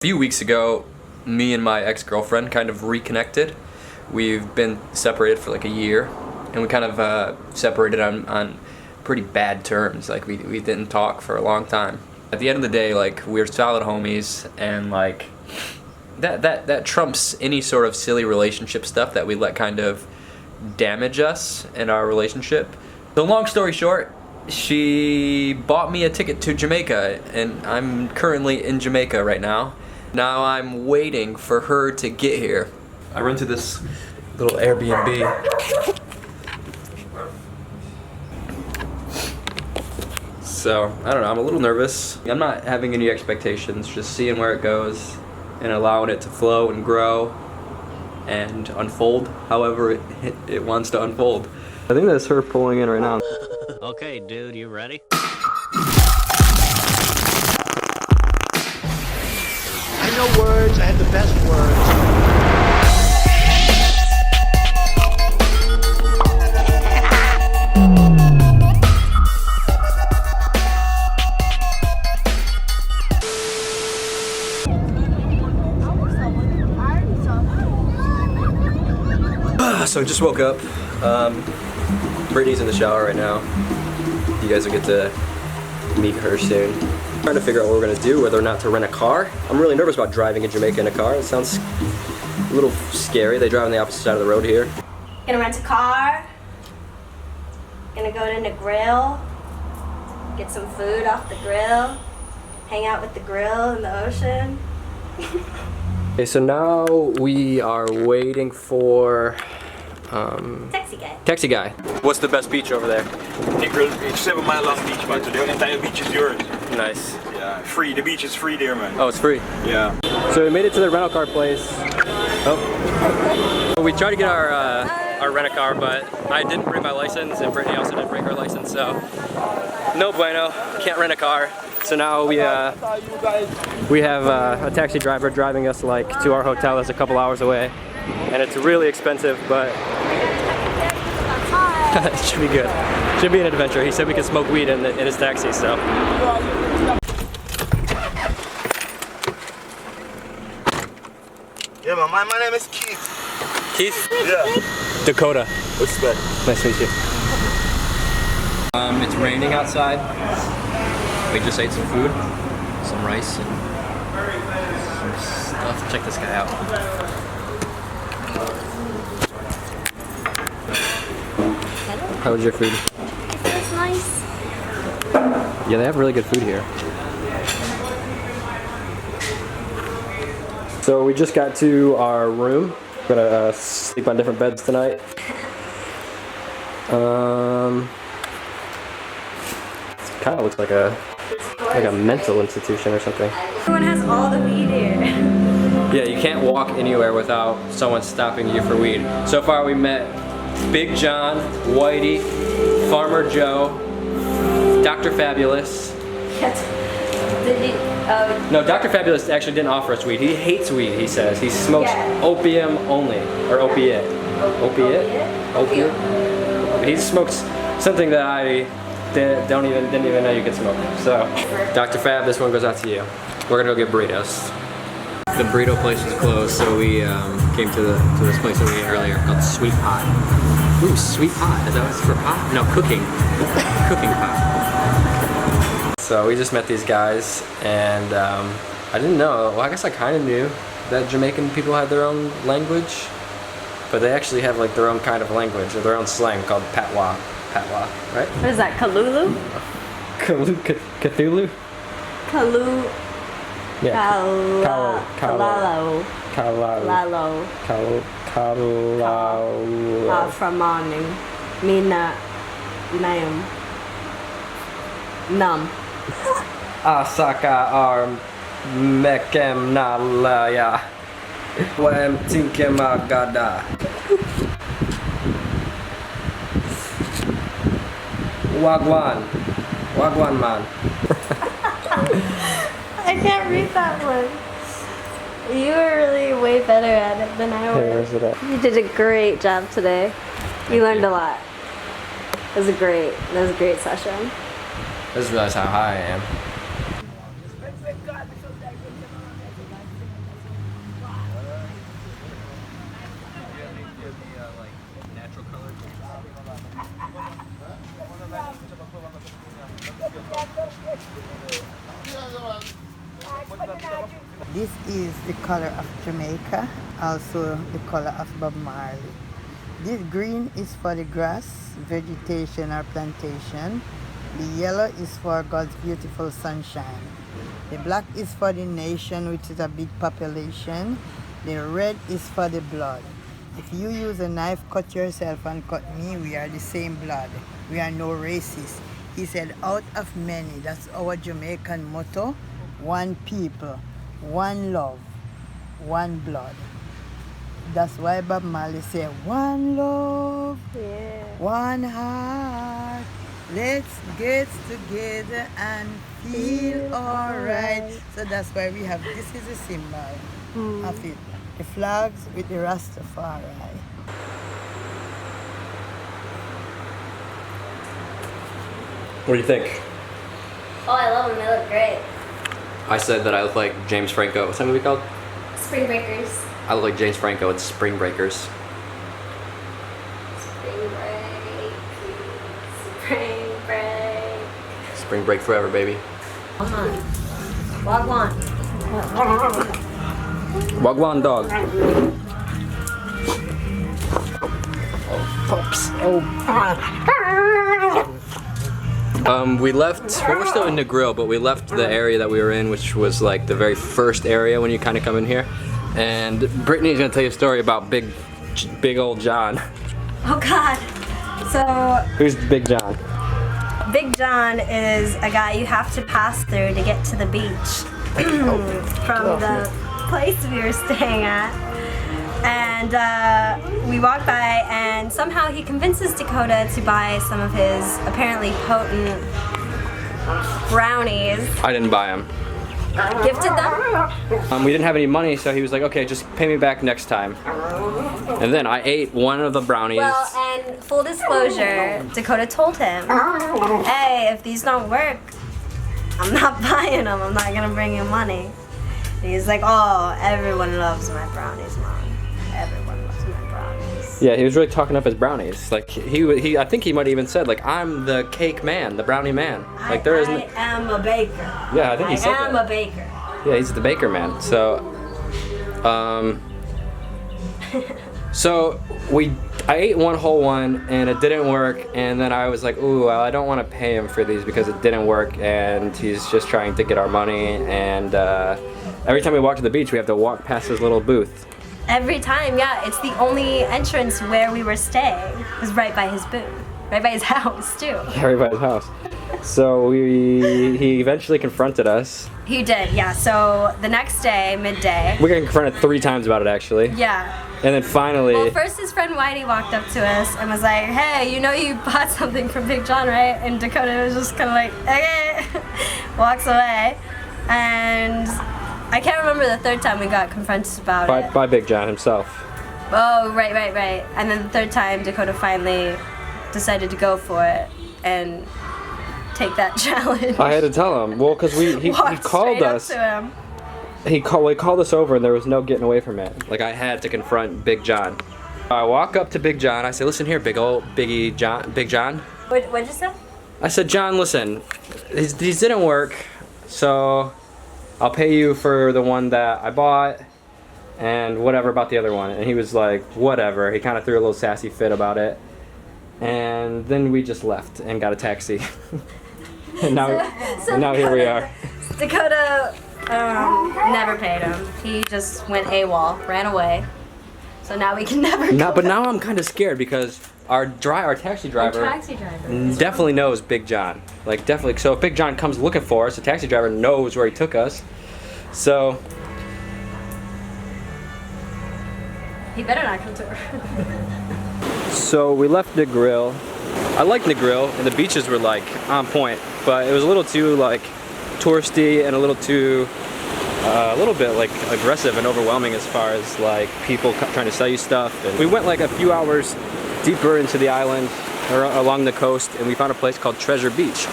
A few weeks ago, me and my ex-girlfriend kind of reconnected. We've been separated for like a year, and we kind of separated on pretty bad terms. Like we didn't talk for a long time. At the end of the day, like, we're solid homies, and like that trumps any sort of silly relationship stuff that we let kind of damage us in our relationship. So long story short, she bought me a ticket to Jamaica, and I'm currently in Jamaica right now. Now I'm waiting for her to get here. I rented this little Airbnb. So, I don't know, I'm a little nervous. I'm not having any expectations, just seeing where it goes and allowing it to flow and grow and unfold however it wants to unfold. I think that's her pulling in right now. Okay, dude, you ready? I know words, I have the best words. So I just woke up. Brittany's in the shower right now. You guys will get to meet her soon. I'm trying to figure out what we're gonna do, whether or not to rent a car. I'm really nervous about driving in Jamaica in a car. It sounds a little scary. They drive on the opposite side of the road here. Gonna rent a car. Gonna go to Negril. Get some food off the grill. Hang out with the grill in the ocean. Okay, so now we are waiting for Taxi guy. What's the best beach over there? Negril Beach, 7 mile long beach, man. So the entire beach is yours. Nice. Yeah, free. The beach is free there, man. Oh, it's free. Yeah. So we made it to the rental car place. Oh. We tried to get our rent-a-car, but I didn't bring my license, and Brittany also didn't bring her license, so no bueno. Can't rent a car. So now we have a taxi driver driving us like to our hotel that's a couple hours away, and it's really expensive, but it should be good. Should be an adventure. He said we could smoke weed in his taxi, so. Yeah, man. My name is Keith. Keith? Yeah. Dakota. What's that? Nice to meet you. It's raining outside. We just ate some food, some rice, and some stuff. Check this guy out. How was your food? It was nice. Yeah, they have really good food here. So we just got to our room. We're gonna sleep on different beds tonight. Kind of looks like a mental institution or something. Everyone has all the weed here. Yeah, you can't walk anywhere without someone stopping you for weed. So far we met Big John, Whitey, Farmer Joe, Dr. Fabulous. No, Dr. Fabulous actually didn't offer us weed. He hates weed, he says. He smokes opium only, or opiate. Opiate? He smokes something that I didn't even know you could smoke. So, Dr. Fab, this one goes out to you. We're gonna go get burritos. The burrito place is closed, so we came to this place that we ate earlier called Sweet Pot. Ooh, Sweet Pot. Is that what it's for? Pot? No, cooking. Cooking pot. So we just met these guys, and I didn't know. Well, I guess I kind of knew that Jamaican people had their own language, but they actually have like their own kind of language or their own slang called patois. Patois, right? What is that, Kalulu? Cthulhu? Kalu. Yeah. Kalalo. Kalalo. Kalalo. From morning. Mina. Nam. Num. Asaka arm mekem nalaya. Wem tinkemagada. Wagwan. Wagwan man. I can't read that one. You were really way better at it than I was. Hey, where's it at? You did a great job today. You learned a lot. It was a great session. I just realized how high I am. This is the color of Jamaica, also the color of Bob Marley. This green is for the grass, vegetation or plantation. The yellow is for God's beautiful sunshine. The black is for the nation, which is a big population. The red is for the blood. If you use a knife, cut yourself and cut me, we are the same blood. We are no racists. He said, out of many, that's our Jamaican motto. One people, one love, one blood. That's why Bob Marley said, one love, one heart. Let's get together and feel alright. So that's why we have, this is a symbol of it. The flags with the Rastafari. What do you think? Oh, I love them. They look great. I said that I look like James Franco. What's that movie called? Spring Breakers. I look like James Franco. It's Spring Breakers. Spring break. Spring break. Spring break forever, baby. Wagwan. Wagwan dog. Oh, pups. We left, well, we're still in Negril, but we left the area that we were in, which was like the very first area when you kind of come in here. And Brittany's gonna tell you a story about big old John. Oh God. So Who's Big John? Big John is a guy you have to pass through to get to the beach from the place we were staying at. And we walked by, and somehow he convinces Dakota to buy some of his apparently potent brownies. I didn't buy him. Gifted them? We didn't have any money, so he was like, okay, just pay me back next time. And then I ate one of the brownies. Well, and full disclosure, Dakota told him, hey, if these don't work, I'm not buying them. I'm not gonna bring you money. And he's like, oh, everyone loves my brownies, Mom. Everyone loves my brownies. Yeah, he was really talking up his brownies. Like he I think he might have even said like, I'm the cake man, the brownie man. Like there isn't. I am a baker. Yeah, I think he said I am that. a baker. Yeah, he's the baker man. So, I ate one whole one and it didn't work, and then I was like, ooh, well, I don't want to pay him for these because it didn't work, and he's just trying to get our money. And every time we walk to the beach, we have to walk past his little booth. Every time, yeah. It's the only entrance where we were staying. It was right by his booth. Right by his house, too. Yeah, right by his house. So he eventually confronted us. He did, yeah. So the next day, midday. We got confronted 3 times about it, actually. Yeah. And then finally... Well, first his friend Whitey walked up to us and was like, hey, you know you bought something from Big John, right? And Dakota was just kind of like, okay. Walks away. And I can't remember the third time we got confronted about it. By Big John himself. Oh, right. And then the third time, Dakota finally decided to go for it and take that challenge. I had to tell him. Well, because he called us. He called us over, and there was no getting away from it. Like, I had to confront Big John. I walk up to Big John. I say, listen here, Big John. What'd you say? I said, John, listen, these didn't work, so I'll pay you for the one that I bought and whatever about the other one. And he was like, whatever. He kind of threw a little sassy fit about it. And then we just left and got a taxi. And now here we are. Dakota never paid him. He just went AWOL, ran away. So now we can never go But now I'm kind of scared because our taxi driver definitely knows Big John. Like, definitely. So if Big John comes looking for us, the taxi driver knows where he took us. So he better not come to her. So we left Negril. I like Negril, and the beaches were like on point, but it was a little too like touristy and a little bit like aggressive and overwhelming as far as like people trying to sell you stuff. And we went like a few hours deeper into the island or along the coast, and we found a place called Treasure Beach,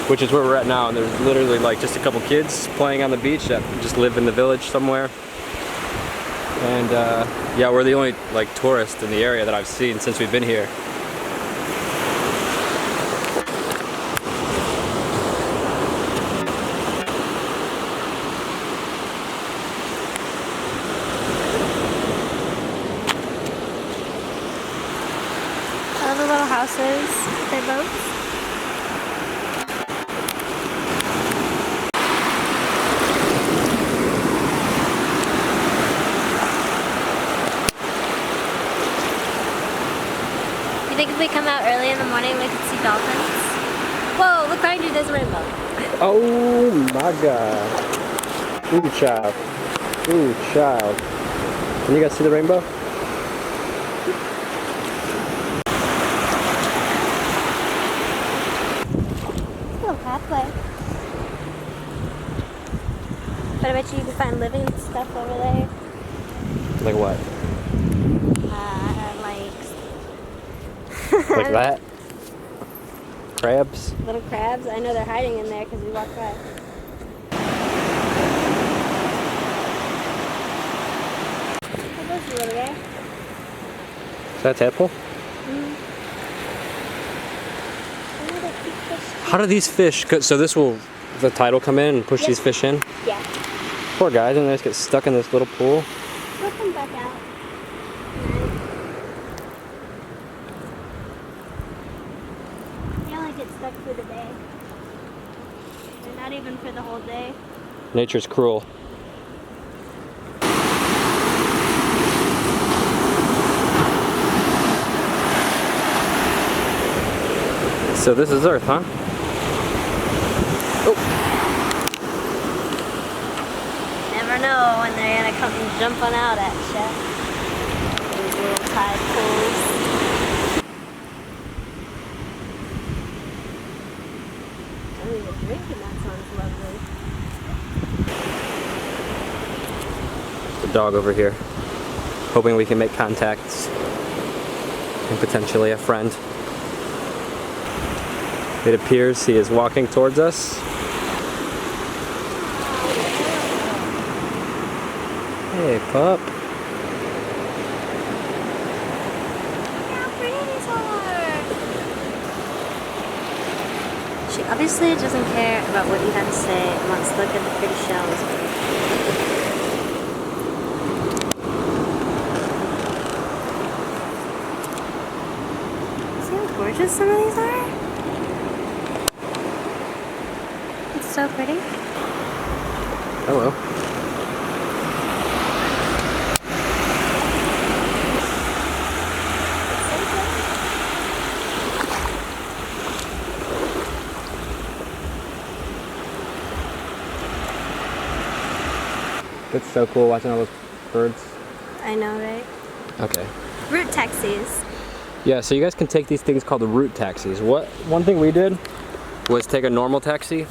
which is where we're at now. And there's literally like just a couple kids playing on the beach that just live in the village somewhere. And yeah, we're the only like tourists in the area that I've seen since we've been here. houses, their boats. You think if we come out early in the morning we could see dolphins? Whoa, look behind you, there's a rainbow. Oh my god. Ooh, child. Ooh, child. Can you guys see the rainbow? Little pathway. But I bet you can find living stuff over there. Like what? Like Like that? Crabs? little crabs. I know they're hiding in there because we walked by. Oh, there's a little guy. Is that a tadpole? Another cute fish. How do these fish, so this will, the tide will come in and push these fish in? Yeah. Poor guys, and they just get stuck in this little pool. They'll come back out. They only get stuck for the day. They're not even for the whole day. Nature's cruel. So this is Earth, huh? Oh. Never know when they're gonna come jumping out at you. These little tide pools. Oh, the drinking, that sounds lovely. The dog over here, hoping we can make contacts and potentially a friend. It appears he is walking towards us. Hey, pup. How pretty these are. She obviously doesn't care about what you have to say and wants to look at the pretty shells. See how gorgeous some of these are? It's so pretty. Hello. It's so cool watching all those birds. I know, right? Okay. Route taxis. Yeah, so you guys can take these things called the route taxis. One thing we did was take a normal taxi.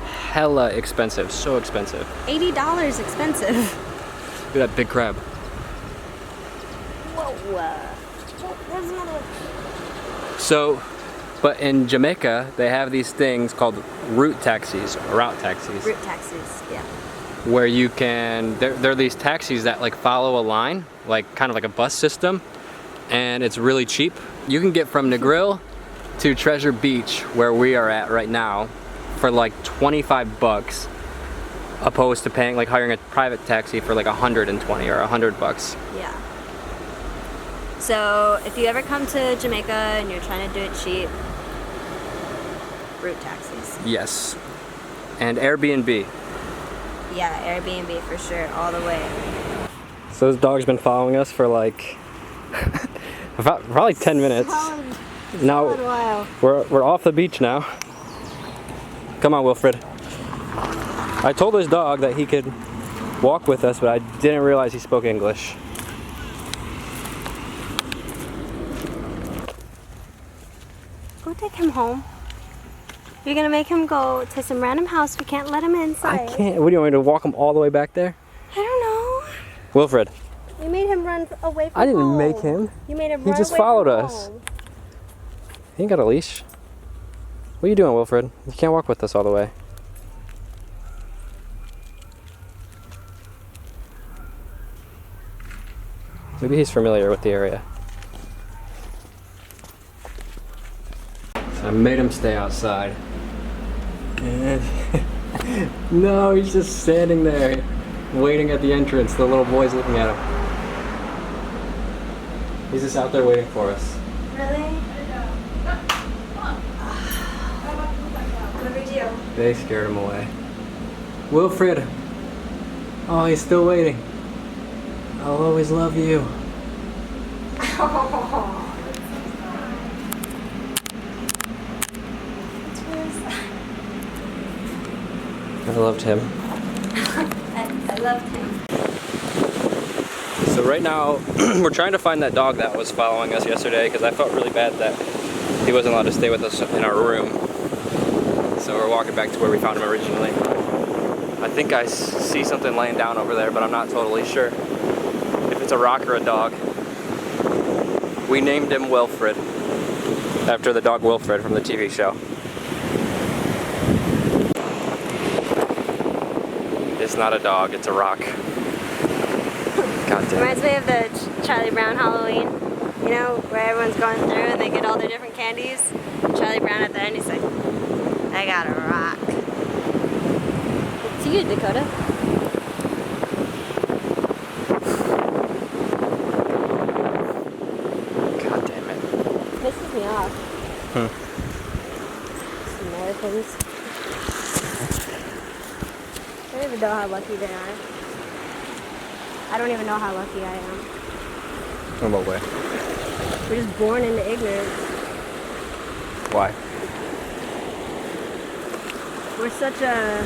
Hella expensive, so expensive. $80 expensive. Look at that big crab. Whoa. There's another one. So, but in Jamaica, they have these things called route taxis, or route taxis. Route taxis, yeah. Where you can, they're these taxis that like follow a line, like kind of like a bus system, and it's really cheap. You can get from Negril to Treasure Beach, where we are at right now, for like 25 bucks, opposed to paying, like hiring a private taxi for like 120 or 100 bucks. Yeah. So if you ever come to Jamaica and you're trying to do it cheap, route taxis. Yes. And Airbnb. Yeah, Airbnb for sure, all the way. So this dog's been following us for like about probably 10 minutes. Now Solid while. we're off the beach now. Come on, Wilfred. I told this dog that he could walk with us, but I didn't realize he spoke English. Go take him home. You're gonna make him go to some random house. We can't let him inside. I can't. What do you want me to walk him all the way back there? I don't know. Wilfred. You made him run away from I didn't home. make him. You made him He run just away followed from us. home. He ain't got a leash. What are you doing, Wilfred? You can't walk with us all the way. Maybe he's familiar with the area. I made him stay outside. And no, he's just standing there, waiting at the entrance. The little boy's looking at him. He's just out there waiting for us. Really? delivery to you. They scared him away. Wilfred! Oh, he's still waiting. I'll always love you. I loved him. I loved him. So right now, we're trying to find that dog that was following us yesterday because I felt really bad that he wasn't allowed to stay with us in our room. So we're walking back to where we found him originally. I think I see something laying down over there, but I'm not totally sure if it's a rock or a dog. We named him Wilfred, after the dog Wilfred from the TV show. It's not a dog, it's a rock. God damn Reminds me of the Charlie Brown Halloween, you know, where everyone's going through and they get all their different candies. Charlie Brown at the end, he's like, I got a rock. It's you, Dakota. God damn it. Pisses me off. Americans. I don't even know how lucky they are. I don't even know how lucky I am. In what way? We're just born into ignorance. Why? We're such a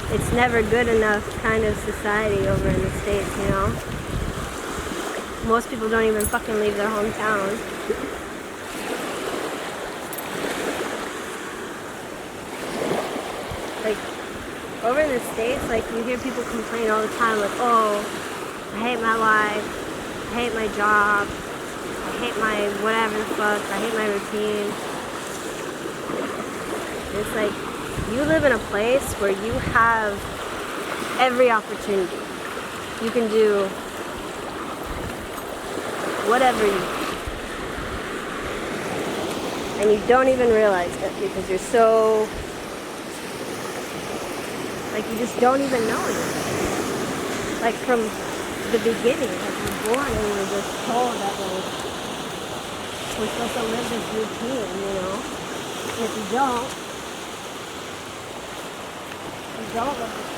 it's never good enough kind of society over in the States, you know? Most people don't even fucking leave their hometown. Like, over in the States, like, you hear people complain all the time, like, oh, I hate my life, I hate my job, I hate my whatever the fuck, I hate my routine. It's like, you live in a place where you have every opportunity. You can do whatever you want. And you don't even realize it because you're so, like, you just don't even know it. Like, from the beginning, like, you're born and you're just told that, like, we're supposed to live this routine, you know? And if you don't live this